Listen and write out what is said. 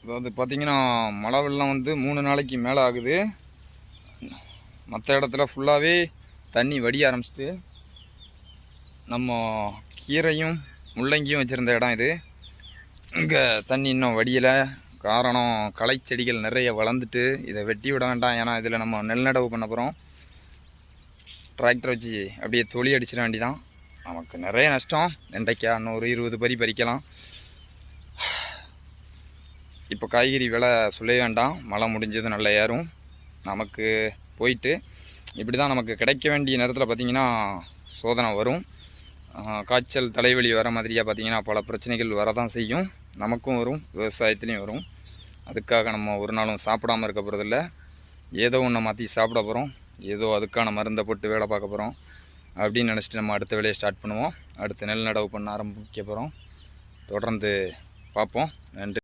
அதாவது பார்த்திங்கன்னா மழை வெள்ளம் வந்து 3 நாளைக்கு மேலே ஆகுது. மற்ற இடத்துல ஃபுல்லாகவே தண்ணி வடிய ஆரம்பிச்சிட்டு, நம்ம கீரையும் முள்ளங்கியும் வச்சுருந்த இடம் இது. இங்கே தண்ணி இன்னும் வடியலை. காரணம், களை செடிகள் நிறைய வளர்ந்துட்டு இதை வெட்டி விட வேண்டாம். ஏன்னா இதில் நம்ம நெல் நடவு பண்ண போகிறோம். டிராக்டர் வச்சு அப்படியே தொழி அடிச்சிட வேண்டிதான். நமக்கு நிறைய நஷ்டம். வெண்டைக்காய் இன்னும் ஒரு 20 பறி பறிக்கலாம். இப்போ காய்கறி விலை சொல்ல வேண்டாம். மழை முடிஞ்சது நல்லா ஏறும். நமக்கு போயிட்டு இப்படி தான் நமக்கு கிடைக்க வேண்டிய நேரத்தில் பார்த்திங்கன்னா சோதனை வரும். காய்ச்சல் தலைவலி வர மாதிரியாக பார்த்திங்கன்னா பல பிரச்சனைகள் வரதான் செய்யும். நமக்கும் வரும், விவசாயத்துலேயும் வரும். அதுக்காக நம்ம ஒரு நாளும் சாப்பிடாமல் இருக்க போகிறதில்ல. ஏதோ ஒன்றை மாற்றி சாப்பிட போகிறோம். ஏதோ அதுக்கான மருந்தை போட்டு வேலை பார்க்க போகிறோம் அப்படின்னு நினச்சிட்டு நம்ம அடுத்த வேலையை ஸ்டார்ட் பண்ணுவோம். அடுத்து நெல் நடவு பண்ண ஆரம்பிக்க போகிறோம். தொடர்ந்து பார்ப்போம். நன்றி.